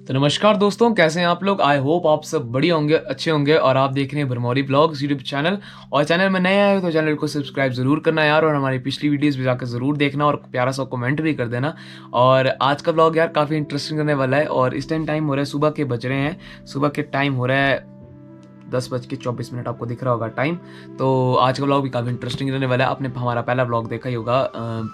तो नमस्कार दोस्तों, कैसे हैं आप लोग। आई होप आप सब बढ़िया होंगे, अच्छे होंगे। और आप देख रहे हैं भरमौरी ब्लॉग्स यूट्यूब चैनल। और चैनल में नए आए हो तो चैनल को सब्सक्राइब ज़रूर करना यार, और हमारी पिछली वीडियोस भी जाकर ज़रूर देखना और प्यारा सा कमेंट भी कर देना। और आज का ब्लॉग यार काफ़ी इंटरेस्टिंग रहने वाला है। और इस टाइम हो रहा है, सुबह के बज रहे हैं, सुबह के टाइम हो रहा है 10:24 आपको दिख रहा होगा टाइम। तो आज का ब्लॉग भी काफ़ी इंटरेस्टिंग रहने वाला है। आपने हमारा पहला ब्लॉग देखा ही होगा,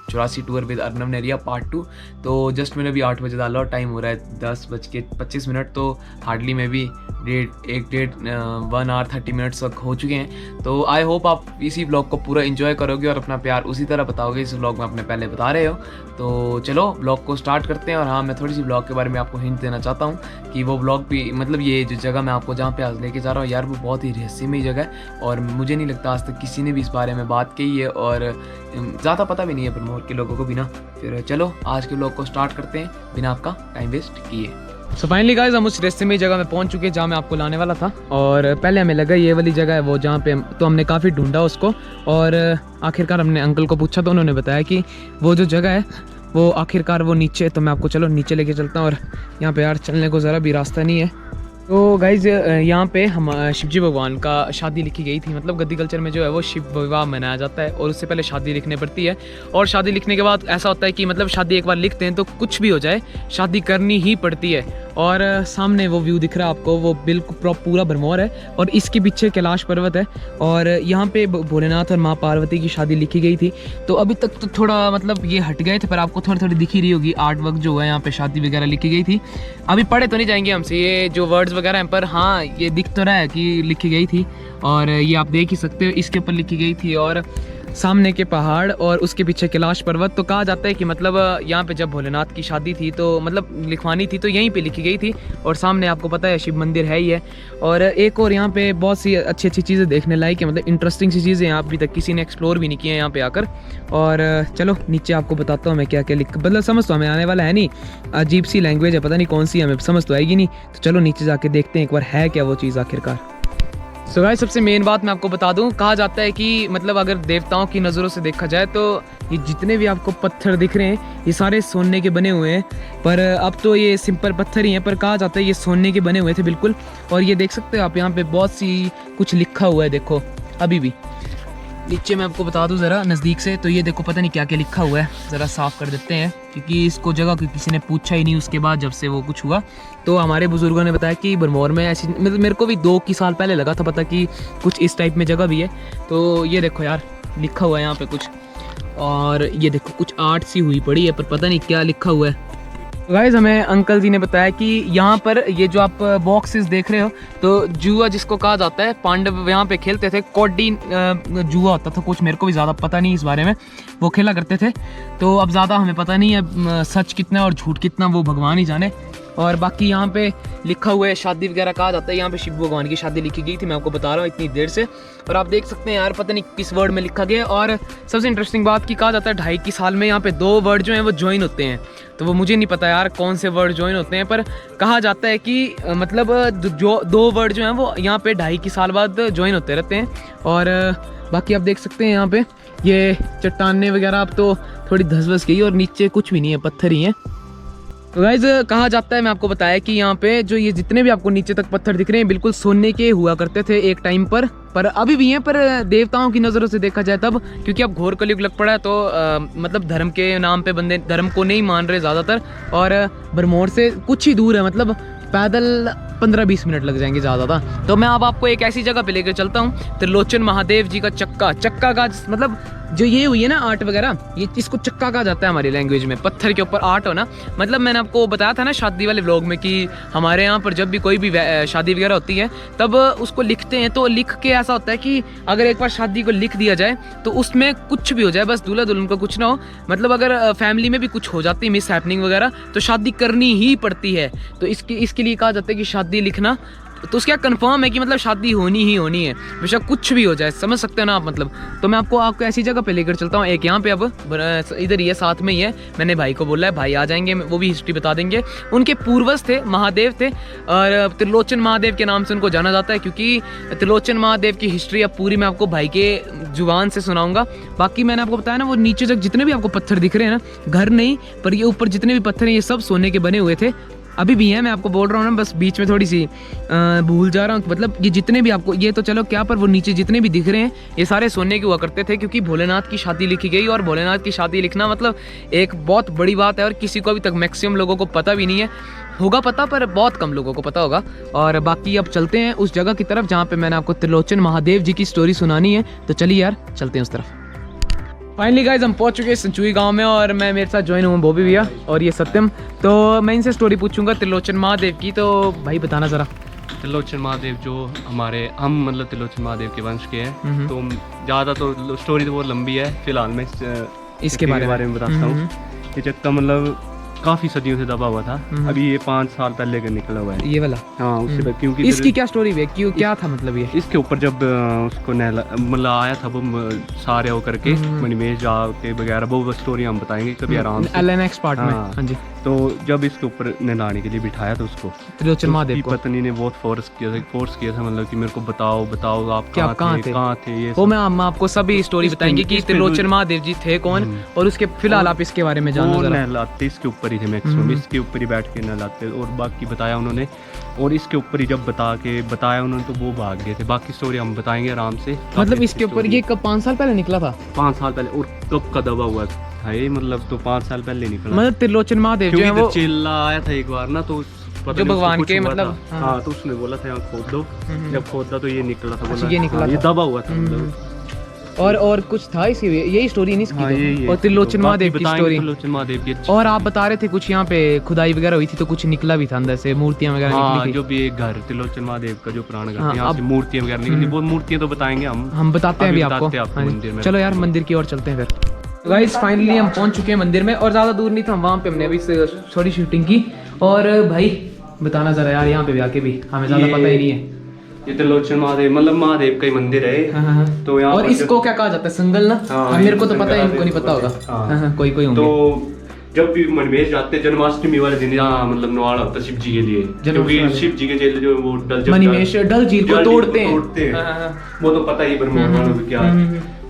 84 टूर विद अर्नव नेरिया पार्ट 2। तो जस्ट मैंने भी 8 बजे डाला और टाइम हो रहा है 10:25। तो हार्डली में भी 1 आवर 30 मिनट्स तक हो चुके हैं। तो आई होप आप इसी ब्लॉग को पूरा इंजॉय करोगे और अपना प्यार उसी तरह बताओगे इस ब्लॉग में अपने पहले बता रहे हो। तो चलो ब्लॉग को स्टार्ट करते हैं। और हाँ, मैं थोड़ी सी ब्लॉग के बारे में आपको हिंट देना चाहता हूँ कि वो ब्लॉग भी मतलब ये जो जगह मैं आपको जहाँ पे आज लेके जा रहा हूँ यार, वो बहुत ही रहस्यमय जगह है। और मुझे नहीं लगता आज तक किसी ने भी इस बारे में बात की है, और ज़्यादा पता भी नहीं है भरमौर के लोगों को भी ना। फिर चलो आज के ब्लॉग को स्टार्ट करते हैं बिना आपका टाइम वेस्ट किए। सो फाइनली गाइस, हम उस रहस्यमय जगह में पहुंच चुके हैं जहाँ मैं आपको लाने वाला था। और पहले हमें लगा ये वाली जगह है वो जहाँ पे, तो हमने काफ़ी ढूंढा उसको। और आखिरकार हमने अंकल को पूछा तो उन्होंने बताया कि वो जो जगह है वो आखिरकार वो नीचे। तो मैं आपको चलो नीचे लेके चलता हूँ। और यहाँ पे यार चलने को ज़रा भी रास्ता नहीं है। तो गाइज़ यहाँ पे हम शिवजी भगवान का शादी लिखी गई थी। मतलब गद्दी कल्चर में जो है वो शिव विवाह मनाया जाता है, और उससे पहले शादी लिखनी पड़ती है। और शादी लिखने के बाद ऐसा होता है कि मतलब शादी एक बार लिखते हैं तो कुछ भी हो जाए शादी करनी ही पड़ती है। और सामने वो व्यू दिख रहा है आपको, वो बिल्कुल पूरा भरमौर है। और इसके पीछे कैलाश पर्वत है। और यहाँ पे भोलेनाथ और माँ पार्वती की शादी लिखी गई थी। तो अभी तक तो थोड़ा मतलब ये हट गए थे, पर आपको थोड़ी थोड़ी दिख ही रही होगी आर्ट वर्क जो है यहाँ पे शादी वगैरह लिखी गई थी। अभी पढ़े तो नहीं जाएंगे हमसे ये जो वर्ड्स वगैरह हैं, पर हाँ ये दिख तो रहा है कि लिखी गई थी। और ये आप देख ही सकते हो, इसके ऊपर लिखी गई थी। और सामने के पहाड़ और उसके पीछे कैलाश पर्वत। तो कहा जाता है कि मतलब यहाँ पे जब भोलेनाथ की शादी थी तो मतलब लिखवानी थी तो यहीं पे लिखी गई थी। और सामने आपको पता है शिव मंदिर है ही है। और एक और यहाँ पे बहुत सी अच्छी अच्छी चीज़ें देखने लायक है, मतलब इंटरेस्टिंग सी चीज़ें यहाँ अभी तक किसी ने एक्सप्लोर भी नहीं किया है यहाँ पे आकर। और चलो नीचे आपको बताता हूँ मैं क्या क्या लिख, मतलब समझ तो हमें आने वाला है नहीं, अजीब सी लैंग्वेज है, पता नहीं कौन सी, हमें समझ तो आएगी नहीं। तो चलो नीचे जाके देखते हैं एक बार है क्या वो चीज़ आखिरकार। सो गाइस, सबसे मेन बात मैं आपको बता दूं, कहा जाता है कि मतलब अगर देवताओं की नज़रों से देखा जाए तो ये जितने भी आपको पत्थर दिख रहे हैं ये सारे सोने के बने हुए हैं। पर अब तो ये सिंपल पत्थर ही हैं, पर कहा जाता है ये सोने के बने हुए थे बिल्कुल। और ये देख सकते हो आप, यहाँ पे बहुत सी कुछ लिखा हुआ है, देखो अभी भी नीचे मैं आपको बता दूं ज़रा नज़दीक से। तो ये देखो पता नहीं क्या क्या लिखा हुआ है, ज़रा साफ़ कर देते हैं क्योंकि इसको जगह को किसी ने पूछा ही नहीं उसके बाद जब से वो कुछ हुआ। तो हमारे बुज़ुर्गों ने बताया कि भरमौर में ऐसी, मतलब मेरे को भी 2 साल पहले लगा था पता कि कुछ इस टाइप में जगह भी है। तो ये देखो यार लिखा हुआ है यहाँ पे कुछ, और ये देखो कुछ आर्ट सी हुई पड़ी है, पर पता नहीं क्या लिखा हुआ है। तो गाइस, हमें अंकल जी ने बताया कि यहाँ पर ये जो आप बॉक्सेस देख रहे हो, तो जुआ जिसको कहा जाता है, पांडव यहाँ पे खेलते थे। कौडी जुआ होता था कुछ, मेरे को भी ज़्यादा पता नहीं इस बारे में, वो खेला करते थे। तो अब ज़्यादा हमें पता नहीं है सच कितना और झूठ कितना, वो भगवान ही जाने। और बाकी यहाँ पे लिखा हुआ है शादी वगैरह कहा जाता है, यहाँ पे शिव भगवान की शादी लिखी गई थी, मैं आपको बता रहा हूँ इतनी देर से। और आप देख सकते हैं यार पता नहीं किस वर्ड में लिखा गया है। और सबसे इंटरेस्टिंग बात की कहा जाता है 2.5 साल में यहाँ पे 2 वर्ड जो हैं वो ज्वाइन होते हैं। तो वो मुझे नहीं पता यार कौन से वर्ड ज्वाइन होते हैं, पर कहा जाता है कि मतलब जो 2 वर्ड जो हैं वो यहाँ पे 2.5 साल बाद ज्वाइन होते रहते हैं। और बाकी आप देख सकते हैं यहाँ पे ये चट्टानें वगैरह अब तो थोड़ी धस गई, और नीचे कुछ भी नहीं है, पत्थर ही हैं। तो गाइस, कहा जाता है, मैं आपको बताया कि यहाँ पे जो ये जितने भी आपको नीचे तक पत्थर दिख रहे हैं बिल्कुल सोने के हुआ करते थे एक टाइम पर अभी भी हैं, पर देवताओं की नज़रों से देखा जाए तब, क्योंकि अब घोर कलयुग लग पड़ा है। तो मतलब धर्म के नाम पे बंदे धर्म को नहीं मान रहे ज़्यादातर। और भरमौर से कुछ ही दूर है, मतलब पैदल 15-20 मिनट लग जाएंगे ज़्यादा। तो मैं अब आपको एक ऐसी जगह पे लेकर चलता हूँ, त्रिलोचन महादेव जी का चक्का का मतलब जो ये हुई है ना आर्ट वगैरह, ये इसको चक्का कहा जाता है हमारी लैंग्वेज में। पत्थर के ऊपर आर्ट हो ना, मतलब मैंने आपको बताया था ना शादी वाले व्लॉग में कि हमारे यहाँ पर जब भी कोई भी शादी वगैरह होती है तब उसको लिखते हैं। तो लिख के ऐसा होता है कि अगर एक बार शादी को लिख दिया जाए तो उसमें कुछ भी हो जाए, बस दूल्हा दुल्हन को कुछ ना हो, मतलब अगर फैमिली में भी कुछ हो जाती है मिस हैपनिंग वगैरह, तो शादी करनी ही पड़ती है। तो इसके लिए कहा जाता है कि शादी लिखना, तो उसका कंफर्म है कि मतलब शादी होनी ही होनी है, बेशक कुछ भी हो जाए, समझ सकते हो ना आप मतलब। तो मैं आपको ऐसी जगह पे लेकर चलता हूँ, एक यहाँ पे अब इधर ही है, साथ में ही है। मैंने भाई को बोला है, भाई आ जाएंगे, वो भी हिस्ट्री बता देंगे। उनके पूर्वज थे, महादेव थे, और त्रिलोचन महादेव के नाम से उनको जाना जाता है, क्योंकि त्रिलोचन महादेव की हिस्ट्री अब पूरी मैं आपको भाई के जुबान से सुनाऊंगा। बाकी मैंने आपको बताया ना वो नीचे तक जितने भी आपको पत्थर दिख रहे हैं ना, घर नहीं पर ये ऊपर जितने भी पत्थर हैं ये सब सोने के बने हुए थे। अभी भी हैं, मैं आपको बोल रहा हूँ ना, बस बीच में थोड़ी सी भूल जा रहा हूँ। मतलब ये जितने भी आपको, ये तो चलो क्या, पर वो नीचे जितने भी दिख रहे हैं ये सारे सोने के हुआ करते थे, क्योंकि भोलेनाथ की शादी लिखी गई। और भोलेनाथ की शादी लिखना मतलब एक बहुत बड़ी बात है, और किसी को अभी तक मैक्सिमम लोगों को पता भी नहीं है, होगा पता पर बहुत कम लोगों को पता होगा। और बाकी अब चलते हैं उस जगह की तरफ जहाँ पे मैंने आपको त्रिलोचन महादेव जी की स्टोरी सुनानी है। तो चलिए यार चलते हैं उस तरफ। फाइनली गाइज हम पहुंच चुके हैं संचुई गांव में, और मैं मेरे साथ ज्वाइन हूँ बॉबी भैया और ये सत्यम। तो मैं इनसे स्टोरी पूछूंगा त्रिलोचन महादेव की। तो भाई बताना ज़रा। त्रिलोचन महादेव जो हम मतलब त्रिलोचन महादेव के वंश के हैं, तो ज़्यादा तो स्टोरी तो बहुत लंबी है। फिलहाल मैं इसके बारे में बताता हूँ। ये चक्का मतलब काफ़ी सदियों से दबा हुआ था। अभी ये 5 साल पहले का निकला हुआ है ये वाला। हाँ, उससे क्योंकि इसकी क्या स्टोरी है, क्यों क्या था मतलब ये? इसके ऊपर जब उसको मतलब आया था वो सारे होकर के मणिमेश जाके वगैरह, वो स्टोरी हम बताएंगे कभी आराम से नेक्स्ट पार्ट में। हाँ जी। तो जब इसके ऊपर नहलाने के लिए बिठाया था उसको, त्रिलोचन महादेव को पत्नी ने बहुत फोर्स किया था मतलब कि मेरे को बताओ आप कहाँ थे ये। वो मैं आपको सभी स्टोरी बताएंगे कि त्रिलोचन महादेव जी थे कौन, और उसके फिलहाल आप इसके बारे में जानो जरा। नहलाते इसके ऊपर ही थे मैक्सिमम, इसके ऊपर ही बैठ के नहलाते, और बाकी बताया उन्होंने, और इसके ऊपर ही जब बताया उन्होंने तो वो भाग गए थे। बाकी स्टोरी हम बताएंगे आराम से। मतलब इसके ऊपर ये कब 5 साल पहले निकला था? 5 साल पहले। और कब का दबा हुआ था ये, मतलब तो 5 साल पहले निकला। मतलब त्रिलोचन महादेव जो है वो चिल्ला आया था एक बार ना, तो जो भगवान के मतलब हाँ, तो उसने बोला था यहाँ खोद दो। जब खोदा तो ये निकला था। अच्छा, ये निकला ये दबा हुआ था मतलब। और कुछ था इसी, यही स्टोरी नहीं इसकी। और त्रिलोचन महादेव की स्टोरी। त्रिलोचन महादेव की। और आप बता रहे थे कुछ यहाँ पे खुदाई वगैरह हुई थी, तो कुछ निकला भी था अंदर से, मूर्तियां वगैरह निकली थी। जो भी एक घर त्रिलोचन महादेव का जो पुराना घर है, यहाँ से मूर्तियां वगैरह निकली। वो मूर्तियां तो बताएंगे हम बताते हैं अभी आपको। चलो यार मंदिर की ओर चलते हैं फिर। गाइस फाइनली हम पहुंच चुके हैं मंदिर में, और ज़्यादा दूर नहीं था, वहाँ पे हमने अभी थोड़ी शूटिंग की। और भाई बताना जरा यार, यहाँ पे भी आके भी हमें ज़्यादा पता ही नहीं है। ये त्रिलोचन महादेव मतलब महादेव का ही मंदिर है। तो यहाँ और इसको क्या कहा जाता है, संगल ना? मेरे को तो पता है, इनको नहीं पता होगा। कोई होंगे। तो जब भी मणिमेश जाते हैं जन्माष्टमी वाले दिन, यहाँ मतलब नवाड़ा होता है शिव जी के लिए, क्योंकि शिव जी के जेल जो वो मणिमेश डल झील को तोड़ते हैं। वो तो पता ही क्या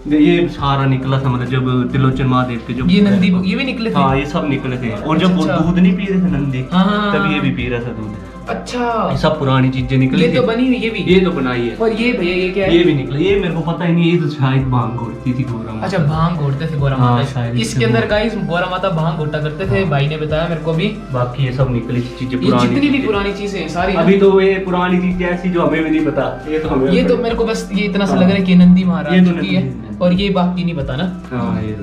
ये सारा निकला था, मतलब जब त्रिलोचन महादेव के जो ये नंदी ये भी निकले थे। हाँ, ये सब निकले थे। और जब वो दूध नहीं पी रहे थे नंदी, तब ये भी पी रहा था दूध। अच्छा, ये सब पुरानी चीजें निकली। ये तो बनी हुई, ये तो बनाई है। और ये भैया ये क्या है? ये भी निकला, ये मेरे को पता ही नहीं। ये तो शायद भांग घोटती थी गोरा माता। अच्छा, भांग घोटते थे गोरा माता। इसके अंदर गाइस गोरा माता भांग घोटा करते थे, भाई ने बताया मेरे को भी। बाकी ये सब निकली चीजें पुरानी, जितनी भी पुरानी चीजें हैं सारी। अभी तो ये पुरानी चीज ऐसी जो हमें भी नहीं पता। ये तो मेरे को बस ये इतना सा लग रहा है कि नंदी महाराज की है, और ये बाकी नहीं पता ना।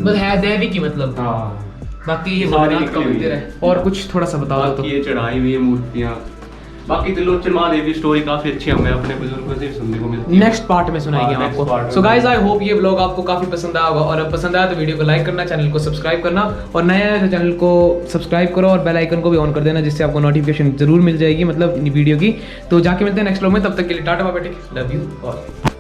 बस है देवी की मतलब। बाकी ये भोलेनाथ का मंदिर है। और कुछ थोड़ा सा बताओ तो। ये चढ़ाई हुई है मूर्तियां। बाकी त्रिलोचन महादेव की स्टोरी काफी अच्छी हमें अपने बुजुर्गों से सुनने को मिलती है। नेक्स्ट पार्ट में सुनाएंगे हम आपको। सो गाइस आई होप ये व्लॉग आपको काफी पसंद आया होगा, और अब पसंद आया तो वीडियो को लाइक करना, चैनल को सब्सक्राइब करना, और नया है तो चैनल को सब्सक्राइब करो और बेल आइकन को भी ऑन कर देना, जिससे आपको नोटिफिकेशन जरूर मिल जाएगी मतलब वीडियो की। तो जाके मिलते हैं नेक्स्ट व्लॉग में, तब तक के लिए tata bye bye, love you all.